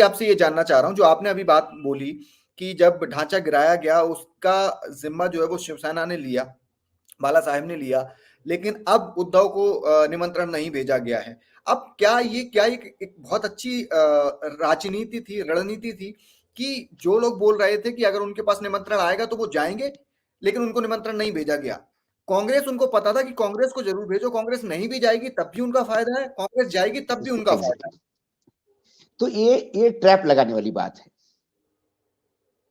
आपसे ये जानना चाह रहा हूँ, जो आपने अभी बात बोली कि जब ढांचा गिराया गया, उसका ज़िम्मा जो है वो शिवसेना ने लिया, बाला साहेब ने लिया, लेकिन अब उद्धव को निमंत्रण नहीं भेजा गया है। अब क्या एक बहुत अच्छी राजनीति थी, रणनीति थी कि जो लोग बोल रहे थे कि अगर उनके पास निमंत्रण आएगा तो वो जाएँगे, लेकिन उनको निमंत्रण नहीं भेजा गया। कांग्रेस, उनको पता था कि कांग्रेस को ज़रूर भेजो, कांग्रेस नहीं भी जाएगी तब भी उनका फ़ायदा है, कांग्रेस जाएगी तब भी उनका फ़ायदा है। तो ये ट्रैप लगाने वाली बात है,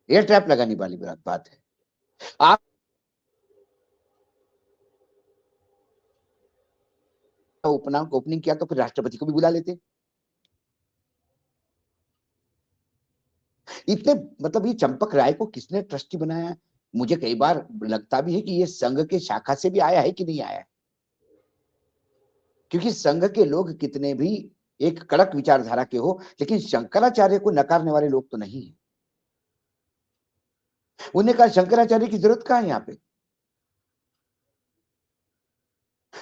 ये ट्रैप लगाने वाली बात है। आप ओपनिंग किया तो फिर राष्ट्रपति को भी बुला लेते। इतने मतलब ये चंपक राय को किसने ट्रस्टी बनाया? मुझे कई बार लगता भी है कि ये संघ के शाखा से भी आया है कि नहीं आया है, क्योंकि संघ के लोग कितने भी एक कड़क विचारधारा के हो, लेकिन शंकराचार्य को नकारने वाले लोग तो नहीं है। उन्हें कहा शंकराचार्य की जरूरत कहां है यहाँ पे?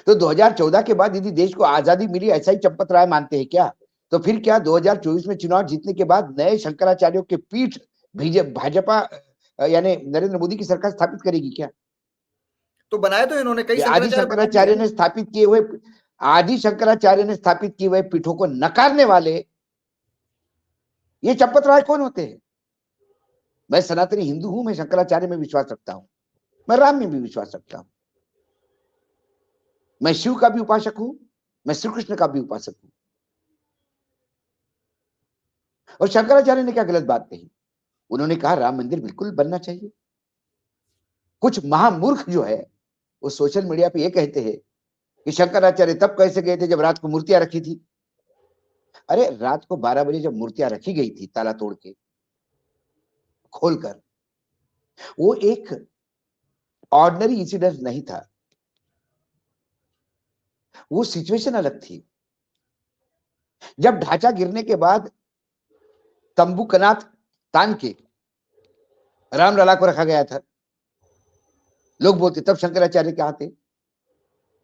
तो 2014 के बाद यदि देश को आजादी मिली ऐसा ही चंपत राय मानते हैं क्या? तो फिर क्या 2024 में चुनाव जीतने के बाद नए शंकराचार्यों के पीठ भाजपा यानी नरेंद्र मोदी की सरकार स्थापित करेगी क्या? तो बनाए तो इन्होंने कई आदि शंकराचार्य ने स्थापित किए हुए पीठों को नकारने वाले ये चंपत राय कौन होते हैं? मैं सनातनी हिंदू हूं, मैं शंकराचार्य में विश्वास रखता हूं, मैं राम में भी विश्वास रखता हूं, मैं शिव का भी उपासक हूं, मैं श्री कृष्ण का भी उपासक हूं। और शंकराचार्य ने क्या गलत बात कही? उन्होंने कहा राम मंदिर बिल्कुल बनना चाहिए। कुछ महामूर्ख जो है वो सोशल मीडिया पे ये कहते हैं कि शंकराचार्य तब कैसे गए थे जब रात को मूर्तियां रखी थी। अरे रात को 12 बजे जब मूर्तियां रखी गई थी ताला तोड़ के खोलकर, वो एक ऑर्डिनरी इंसिडेंट नहीं था, वो सिचुएशन अलग थी। जब ढांचा गिरने के बाद तंबू कनात तान के रामलला को रखा गया था, लोग बोलते तब शंकराचार्य क्या आते?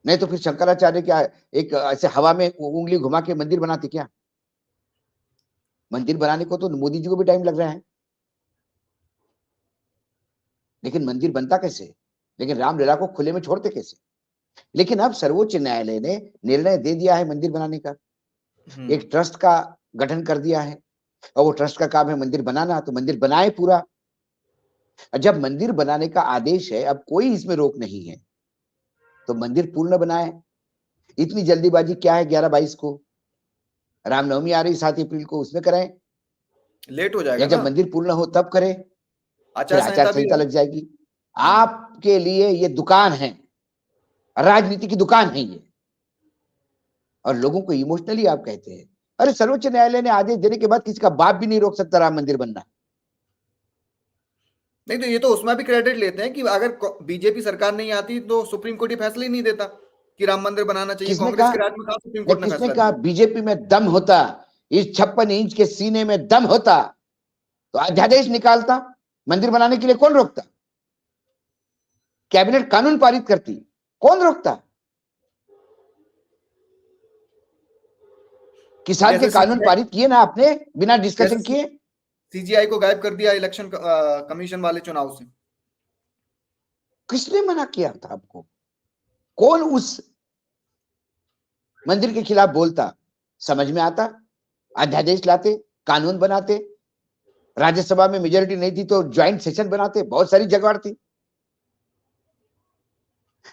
नहीं तो फिर शंकराचार्य क्या एक ऐसे हवा में उंगली घुमा के मंदिर बनाते क्या? मंदिर बनाने को तो मोदी जी को भी टाइम लग रहा है, लेकिन मंदिर बनता कैसे? लेकिन रामलला को खुले में छोड़ते कैसे? लेकिन अब सर्वोच्च न्यायालय ने निर्णय दे दिया है मंदिर बनाने का, एक ट्रस्ट का गठन कर दिया है और वो ट्रस्ट का काम है मंदिर बनाना, तो मंदिर बनाए पूरा। जब मंदिर बनाने का आदेश है, अब कोई इसमें रोक नहीं है, तो मंदिर पूर्ण बनाए। इतनी जल्दीबाजी क्या है? 11-22 को रामनवमी आ रही 7 अप्रैल को, उसमें करें, लेट हो जाएगा या जब ना, मंदिर पूर्ण हो तब करें, फिर आचार आचार संहिता भी संहिता है। लग जाएगी। आपके लिए ये दुकान है, राजनीति की दुकान है ये, और लोगों को इमोशनली आप कहते हैं। अरे सर्वोच्च न्यायालय ने आदेश देने के बाद किसी का बाप भी नहीं रोक सकता राम मंदिर बनना। नहीं तो ये तो उसमें भी क्रेडिट लेते हैं कि अगर बीजेपी सरकार नहीं आती तो सुप्रीम कोर्ट ये फैसला ही नहीं देता कि राम मंदिर बनाना चाहिए। किसने कांग्रेस कहा? के राज में कहा सुप्रीम कोर्ट ने किसने फैसला कहा? दिया? बीजेपी में दम होता, इस 56 इंच के सीने में दम होता तो अध्यादेश निकालता, मंदिर बनाने के लिए कौन रोकता? कैबिनेट कानून पारित करती, कौन रोकता? किसान के जैसे कानून पारित किए ना आपने बिना डिस्कशन किए। सीजीआई को गायब कर दिया इलेक्शन कमीशन वाले चुनाव से। किसने मना किया था आपको? कौन उस मंदिर के खिलाफ बोलता? समझ में आता, अध्यादेश लाते, कानून बनाते, राज्यसभा में मेजोरिटी नहीं थी तो ज्वाइंट सेशन बनाते, बहुत सारी जगवाड़ थी।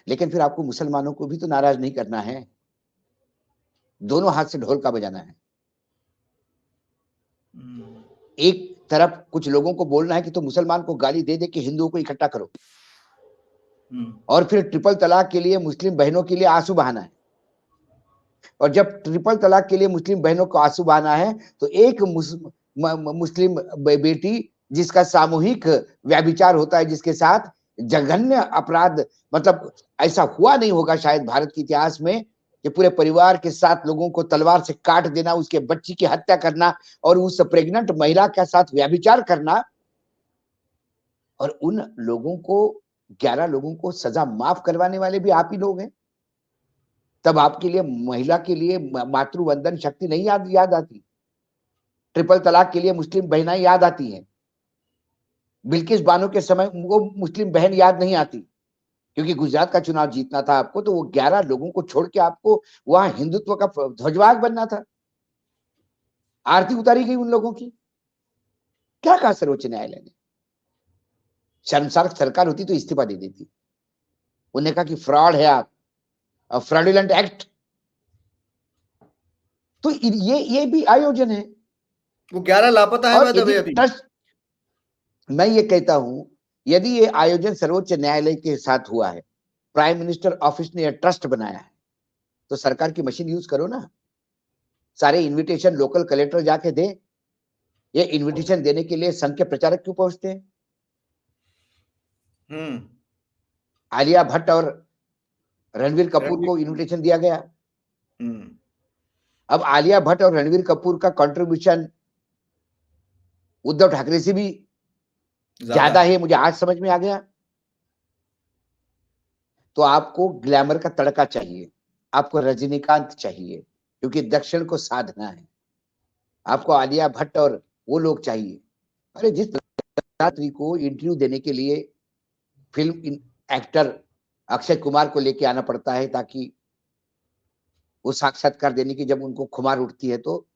लेकिन फिर आपको मुसलमानों को भी तो नाराज नहीं करना है, दोनों हाथ से ढोल का बजाना है। एक तरफ कुछ लोगों को बोलना है कि तो मुसलमान को गाली दे दे के हिंदुओं को इकट्ठा करो, और फिर ट्रिपल तलाक के लिए मुस्लिम बहनों के लिए आंसू बहाना है। और जब ट्रिपल तलाक के लिए मुस्लिम बहनों को आंसू बहाना है तो एक मुस्लिम बेटी जिसका सामूहिक व्यभिचार होता है, जिसके साथ जघन्य अपराध, मतलब ऐसा हुआ नहीं होगा शायद भारत के इतिहास में कि पूरे परिवार के 7 लोगों को तलवार से काट देना, उसके बच्ची की हत्या करना और उस प्रेग्नेंट महिला के साथ व्यभिचार करना, और उन लोगों को 11 लोगों को सजा माफ करवाने वाले भी आप ही लोग हैं। तब आपके लिए महिला के लिए मातृ वंदन शक्ति नहीं याद आती? ट्रिपल तलाक के लिए मुस्लिम बहनाएं याद आती हैं। बिल्किस बानो के समय वो मुस्लिम बहन याद नहीं आती, क्योंकि गुजरात का चुनाव जीतना था आपको, तो वो 11 लोगों को छोड़ के आपको वहां हिंदुत्व का ध्वजवाहक बनना था। आरती उतारी गई उन लोगों की। क्या कहा सर्वोच्च न्यायालय ने? शर्मसार सरकार होती तो इस्तीफा दे देती। उन्होंने कहा कि फ्रॉड है आप, फ्रॉडुलेंट एक्ट। तो ये भी आयोजन है। वो 11 लापता है और मैं यदि दबे अभी। ट्रस्ट, मैं ये कहता हूं, यदि ये आयोजन सर्वोच्च न्यायालय के साथ हुआ है, प्राइम मिनिस्टर ऑफिस ने यह ट्रस्ट बनाया है, तो सरकार की मशीन यूज करो ना। सारे इनविटेशन लोकल कलेक्टर जाके दे। ये इनविटेशन देने के लिए संघ के प्रचारक क्यों पहुंचते हैं? आलिया भट्ट और रणवीर कपूर को इनविटेशन दिया गया। अब आलिया भट्ट और रणवीर कपूर का कंट्रीब्यूशन उद्धव ठाकरे से भी ज्यादा है, मुझे आज समझ में आ गया। तो आपको ग्लैमर का तड़का चाहिए, आपको रजनीकांत चाहिए, क्योंकि दक्षिण को साधना है। आपको आलिया भट्ट और वो लोग चाहिए। अरे जिस यात्री को इंटरव्यू देने के लिए फिल्म एक्टर अक्षय कुमार को लेके आना पड़ता है, ताकि वो साक्षात्कार देने की जब उनको खुमार उठती है तो,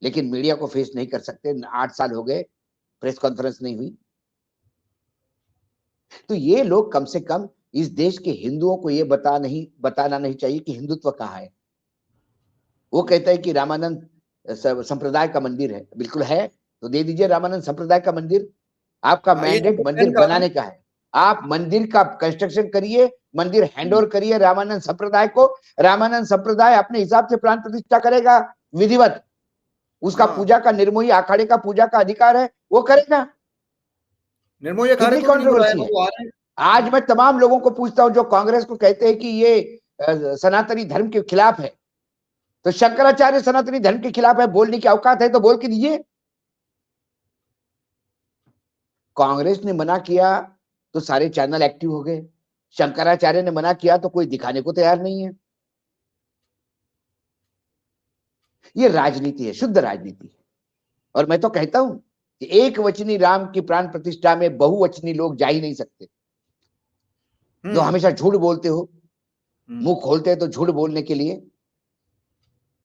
लेकिन मीडिया को फेस नहीं कर सकते। 8 साल हो गए, प्रेस कॉन्फ्रेंस नहीं हुई। तो ये लोग कम से कम इस देश के हिंदुओं को ये बताना नहीं चाहिए कि हिंदुत्व कहाँ है। वो कहता है कि रामानंद संप्रदाय का मंदिर है। बिल्कुल है, तो दे दीजिए रामानंद संप्रदाय का मंदिर। आपका मैंडेट मंदिर बनाने का है। आप मंदिर का कंस्ट्रक्शन करिए, मंदिर हैंडओवर करिए रामानंद संप्रदाय को। रामानंद संप्रदाय अपने हिसाब से प्राण प्रतिष्ठा करेगा विधिवत। उसका पूजा का, निर्मोही अखाड़े का पूजा का अधिकार है, वो करेगा। निर्मोही अखाड़े कितनी कंट्रोवर्सी है। आज मैं तमाम लोगों को पूछता हूं जो कांग्रेस को कहते हैं कि ये सनातनी धर्म के खिलाफ है, तो शंकराचार्य सनातनी धर्म के खिलाफ है, बोलने की औकात है तो बोल के दीजिए। कांग्रेस ने मना किया तो सारे चैनल एक्टिव हो गए। शंकराचार्य ने मना किया तो कोई दिखाने को तैयार नहीं है। ये राजनीति है, शुद्ध राजनीति है। और मैं तो कहता हूं कि एक वचनी राम की प्राण प्रतिष्ठा में बहुवचनी लोग जा ही नहीं सकते। जो हमेशा झूठ बोलते हो, मुंह खोलते हैं तो झूठ बोलने के लिए,